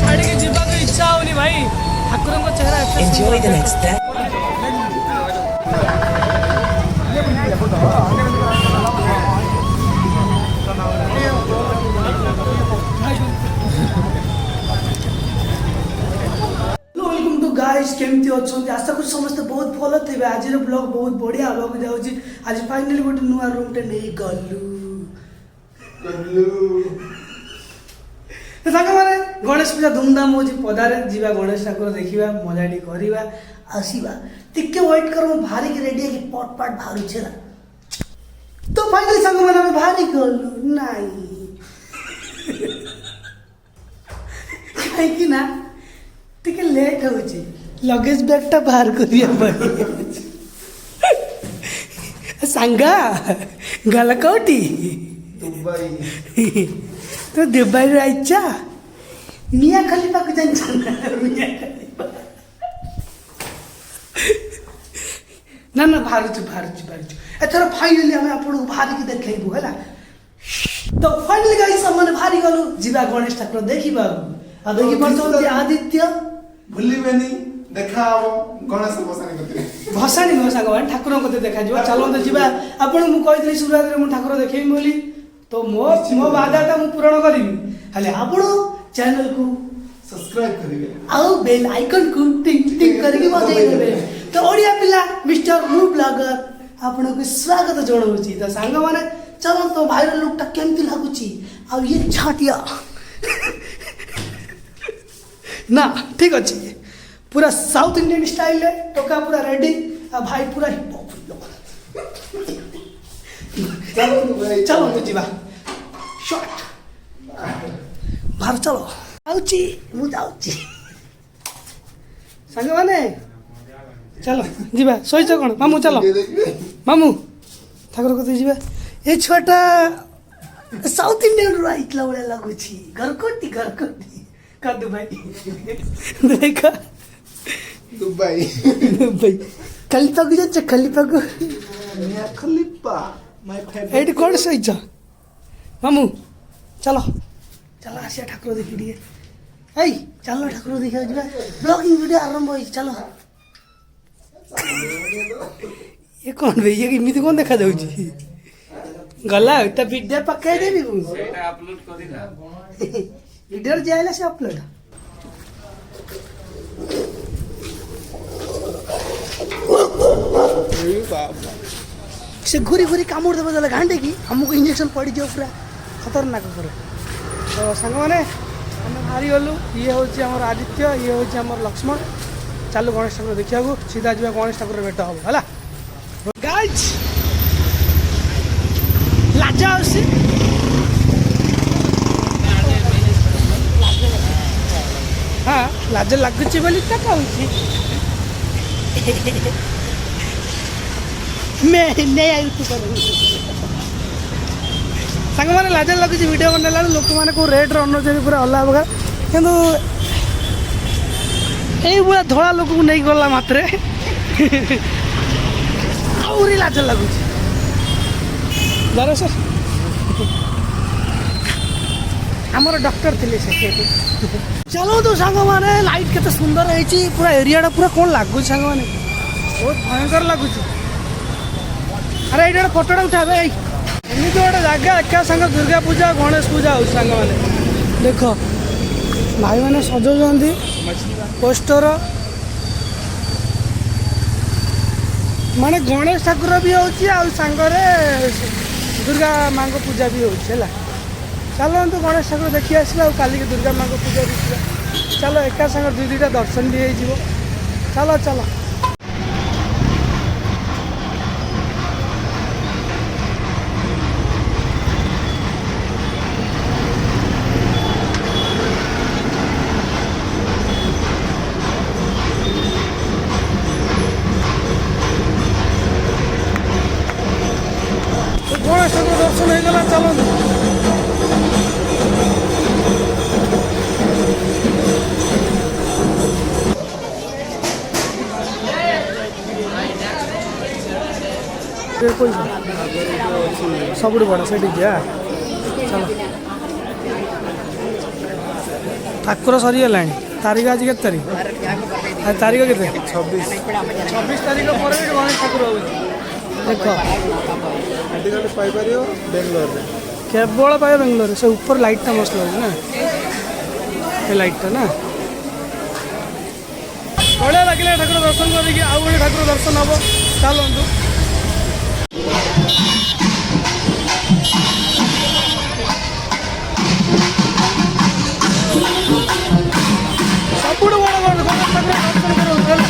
छाड़ी जीवा इच्छा होनी भाई ठाकुर को चेहरा Enjoy the next step. Welcome to guys केमती अच्छे आशा कर समस्त बहुत भल थे आज ब्लॉग बहुत बढ़िया हाँ जाऊँगी आज फाइनाली गोटे नुआ रूम टे नहीं गलु मैंने गणेश पूजा धूमधाम हो पदारे जीवा गणेश ठाकुर देखा मजाटी करवा आसवा टिके वेट कर बाहर की रेडी है पट पट बाहर छेला तो फाइनाली सांग मैंने बाहर गलु नाई कहीं ना टिके लेट हो लगेज बैग टा बाहर करिया पड़े सांगा गल कौटी दुबई तो दुबई आइचा मिया खलीफा को जान मिया खलीफा ना ना बाहर एथर फाइनली आम आप बाहर की देखू है तो फाइनली गाइस मैंने बाहर गलु जीवा गणेश ठाकुर देखा आ देखी पार्थ आदित्य भूलिबेनी देखा गणेश भसाणी भसाणी सागवान ठाकुर को देखा चलते जीवा आपको मुझे शुरुआत में ठाकुर देखेबी बोली तो मो वादा तो मुझे पूरण करी आप चैनल को सब्सक्राइब करेंगे आउ बेल आइकन को टिंग टिंग करके बजाई देबे तो ओडिया पिला मिस्टर मू ब्लॉगर आपन को स्वागत जणाउची तो सांग माने चलो तो भाइरल लुक टा केमती लागुची आ ये छाटिया ना ठीक अच्छे पूरा साउथ इंडियन स्टाइल है टोका पूरा रेडी आ भाई पूरा हिप हॉप चलो तो जीवा शॉट बाहर चलो आउची मु जाउची सांग माने चलो जीवा सोईच कौन मामू चलो मामू ठाकुर कत जीवा ये छुआटा साउथ इंडियन रही भाया लगुच घरकोटी कर दुबई देखा दुबई खलीफा को जाच खलीफा को मिया खलीफा माय फेवरेट एट कौन सोईच मामू चलो चलो आसिया ठाकुर देखी दिए ऐ चलो ठाकुर देखा जा ब्लॉगिंग वीडियो आरंभ हो चलो ये कौन भाई ये इमिति कौन देखा जाउची गला त वीडियो पकाई देबी मु एटा अपलोड करी ना वीडियो जाइला से अपलोड से घुरी घुरी कामुड़ देबे दला घांटे की हमको इंजेक्शन पड़ी जो पूरा खतरनाक पूरा तो संग माने हम हारी गलु ये होची हमर आदित्य ये होची हमर लक्ष्मण चालू गणेश ठाकुर देखा सीधा जा गणेश ठाकुर भेट हम है गाइज लाजा आसी हाँ लाज लगुच बोली तो कहूँ मैं नहीं आई तू सांग मैंने लाज लगुच वीडियो बनला लोक मैंने को रेट्रे अनुसार पूरा अलग प्रकार कितु यही पूरा धड़ा लोक को नहीं गला मात्रे आहरी लाज लगुच सर आमर डॉक्टर थे से चलो तो सांग मैंने लाइट केते सुंदर है पूरा एरिया पूरा कौन लगुच सांग मैंने बहुत भयंकर लगुच अरे ये फोटोटा उठाबे एमती गोटे जगह एका सांग दुर्गा पूजा गणेश पूजा हो सांग मैंने देख भाई मैंने सजाऊँच पोस्टर माने गणेश ठाकुर भी होंगे दुर्गा माँ को पूजा भी होगा चलो तो गणेश ठाकुर देखी आसला काली की दुर्गा माँ को पूजा देखा चलो एका सागर दुई दुईटा दर्शन भी हो चलो चलो गणेश ठाकुर दर्शन हो गला चलो ଟିକେ କହିବ ସବୁଠୁ ବଡ଼ ସେଇଠି ଯିବା ଚାଲ। ଠାକୁର ସରିଗଲାଣି। ତାରିଖ ଆଜି କେତେ ତାରିଖ? ଆଜି ତାରିଖ କେତେ? 26 ତାରିଖ ପରେ ବି ଗଣେଶ ଠାକୁର ହେଉଛି। ଦେଖ ପାଇପାରିବ ବେଙ୍ଗଲୋରରେ, କେବଳ ପାଇବ ବେଙ୍ଗଲୋରରେ। ସେ ଉପରେ ଲାଇଟ୍ଟା ମସ୍ତ ଲାଗୁଛି ନା, ଏ ଲାଇଟ୍ଟା ନା ବଢ଼ିଆ ଲାଗିଲା। ଠାକୁର ଦର୍ଶନ କରିକି ଆଉ ଗୋଟେ ଠାକୁର ଦର୍ଶନ ହେବ। ଚାଲନ୍ତୁ। ସବୁଠୁ ବଡ଼ ଗଣେଶ ଠାକୁର ଦର୍ଶନ କରନ୍ତୁ ହେଲା।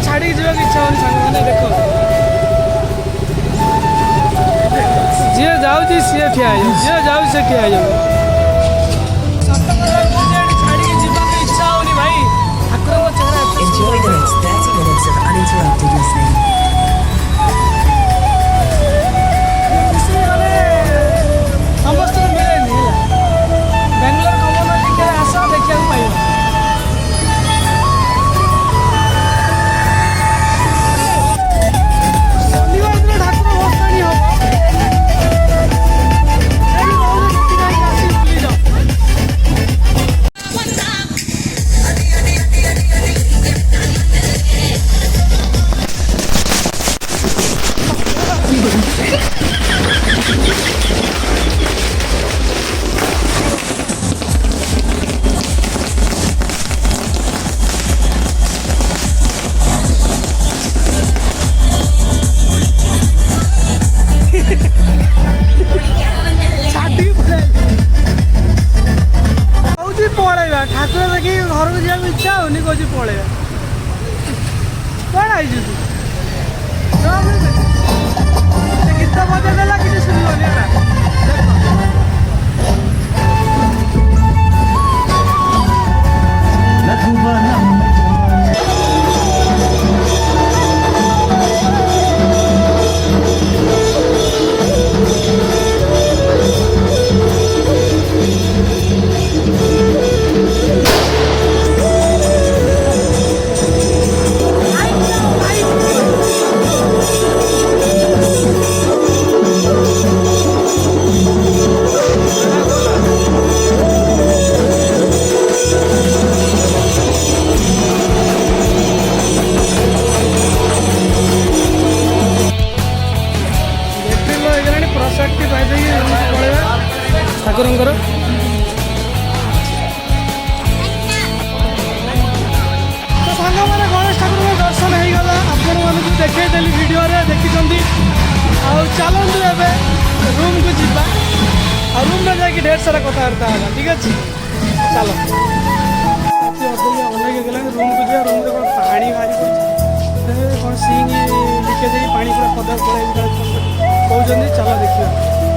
ଛାଡ଼ିକି ଯିବାକୁ ଇଚ୍ଛା ହେଉନି ସାଙ୍ଗମାନେ। ଦେଖ ଯିଏ ଯାଉଛି ସିଏ ଠିଆ ହେଇଯାଉ, ଯିଏ ଯାଉଛି ସିଏ ଠିଆ ହେଇଯାଉ। ଛାଡ଼ିକି ଯିବାକୁ ଇଚ୍ଛା ହେଉନି ଭାଇ। ଠାକୁରଙ୍କ ଚେହେରା Enjoy the next 30 minutes of uninterrupted listening. ସମସ୍ତଙ୍କୁ ମିଳେନି ହେଲା। ବାଙ୍ଗଲୋର କମନ ଟିକେ ଆସ ଦେଖିବାକୁ ପାଇବ। ଶନିବାର ଦିନ ଠାକୁର ଭସାଣି ହବ। କହୁଛି ପଳେଇବା, ଠାକୁର ଦେଖିକି ଘରକୁ ଯିବାକୁ ଇଚ୍ଛା ହଉନି, କହୁଛି ପଳେଇବା। କୁଆଡ଼େ ଆଇଛୁ ତୁ? ଗୀତ ବଜେଇ ଦେଲା କିଛି ଶୁଣିବନି ହେଲା। ଠାକୁରଙ୍କର ତ ସାଙ୍ଗମାନେ ଗଣେଶ ଠାକୁରଙ୍କ ଦର୍ଶନ ହେଇଗଲା। ଆପଣମାନଙ୍କୁ ଦେଖେଇଦେଲି ଭିଡ଼ିଓରେ, ଦେଖିଛନ୍ତି। ଆଉ ଚାଲନ୍ତୁ ଏବେ ରୁମ୍କୁ ଯିବା। ଆଉ ରୁମ୍ରେ ଯାଇକି ଢେର ସାରା କଥାବାର୍ତ୍ତା ହେବା। ଠିକ୍ ଅଛି, ଚାଲ। ଅନେକ ହେଇଗଲାଣି। ରୁମ୍କୁ ଯିବା। ରୁମ୍ରେ କ'ଣ ପାଣି ବାହାରି ପଡ଼ୁଛି, କ'ଣ ସିଙ୍ଗ ଲିକେଜ୍ ହେଇକି ପାଣି ପୁରା ପଦାକୁ ପଳାଇକି କହୁଛନ୍ତି। ଚାଲ ଦେଖିବା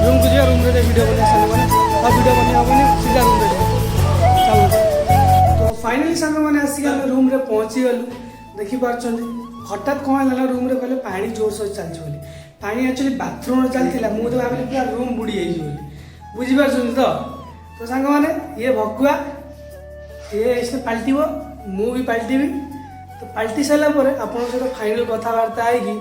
ରୁମ୍କୁ ଯିବା। ରୁମ୍ରେ ଭିଡ଼ିଓ ବନେଇବା ସାଙ୍ଗମାନେ। ଆଉ ଭିଡ଼ିଓ ବନେଇ ହେବନି, ସିଧା ରୁମ୍ରେ ଯିବା। ଚାଲ। ତ ଫାଇନାଲି ସାଙ୍ଗମାନେ ଆସିକି ଆମେ ରୁମ୍ରେ ପହଞ୍ଚିଗଲୁ। ଦେଖିପାରୁଛନ୍ତି ହଠାତ୍ କ'ଣ ହେଲା ନା, ରୁମ୍ରେ କହିଲେ ପାଣି ଜୋରସୋର ଚାଲିଛି ବୋଲି। ପାଣି ଆକ୍ଚୁଆଲି ବାଥରୁମ୍ରେ ଚାଲିଥିଲା। ମୁଁ ତ ଭାବିଲି ପୁରା ରୁମ୍ ବୁଡ଼ି ଯାଇଛି ବୋଲି। ବୁଝିପାରୁଛନ୍ତି ତ? तो सांग मैंने ये भकुआ ये इसमें पलटिव मु भी पलटिवी तो पलटि सारापर आप सहित फाइनाल कथबार्ता है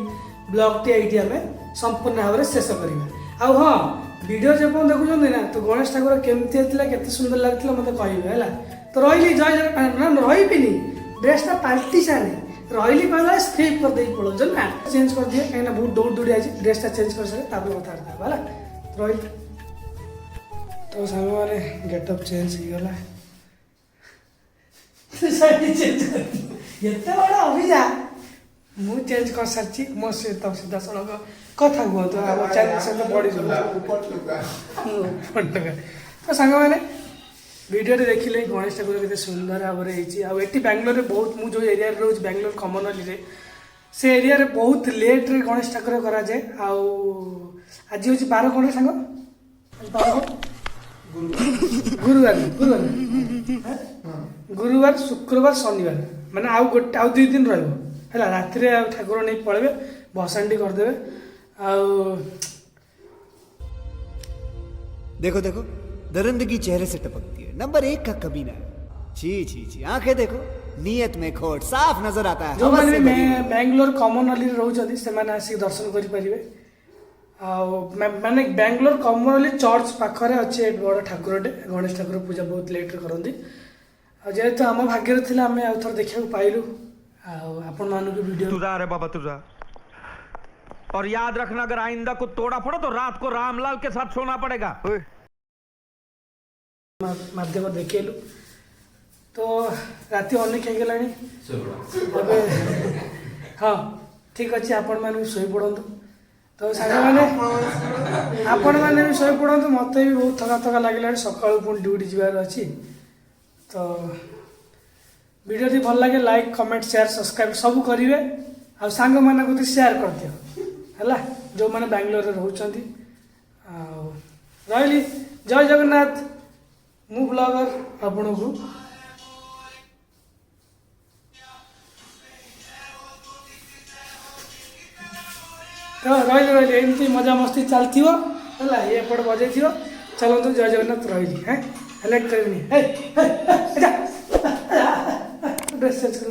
ब्लॉग टी ये आम संपूर्ण भाव में शेष करवा हाँ वीडियो जब देखुं ना तो गणेश ठाकुर केमती के सुंदर लगता मतलब कहे है तो रही जय रही ड्रेसटा पलटि सारे रही कहला स्क्रिप्ट करदे पड़ोज ना चेंज कर दिए कहीं बहुत दौड़ दौड़ी आज ड्रेसटा चेंज कर सारे कथबार्ता है रही तो सांग मैंने गेटअप चेंज हो गला एत बड़ा अभिजा मु चेंज कर सारी मो सहित सीधा सड़क कथा हुआ तो अब चैनल सहित बढ़ी तो सांग मैंने वीडियो देखिले गणेश ठाकुर केते सुंदर भाव में होती बांग्लोर में बहुत मुझे जो एरिया रोज बांग्लोर कमनली से एरिया रे बहुत लेट रे गणेश ठाकुर करा जाए आज हूँ 12 कौन सांग गुरुवार गुरुवार गुरुवार शुक्रवार शनिवार माने आउ गोटे आउ 2 दिन रहा राति ठाकुर नहीं पड़े भसाणी करदे देखो देखो दरिंदगी चेहरे से टपकती है नंबर 1 का कमीना छी छी छी आंखें देखो नियत में खोट साफ नजर आता है जो मैंने मैं बैंगलोर कमनली रोचती से मैंने आसिक दर्शन करें माने बैंगलोर कमनली चर्च पाखरे अच्छे बड़ ठाकुरटे गणेश ठाकुर पूजा बहुत लेट करती जेहेतु आम भाग्य थे आम आउ थर देखा पाइलु आपण मान वीडियो तू जा रे बाबा तू जा और याद रखना अगर आइंदा को तोड़ा फोड़ा तो रात को रामलाल के साथ सोना पड़ेगा माध्यम देखेलु तो राति अनेक हो हाँ ठीक अच्छे आपण मैंने भी शोई पड़ू तो सांग मैंने आपण मैंने भी शोई पड़ू मत भी बहुत थका थका लगे सकाळु पुणी ड्यूटी जबार अच्छी तो वीडियो टी भल लगे लाइक कमेंट शेयर सब्सक्राइब सब करेंगे आ सांग मान शेयर कर दियो है जो मैंने बांग्लोर रोचती रही जय जगन्नाथ मु ब्लॉगर आपण को तो रही एमती मजा मस्ती चलती है ये एपट बजे चलते जय जगन्नाथ रही है हेलेक्ट करनी ड्रेस चेंज कर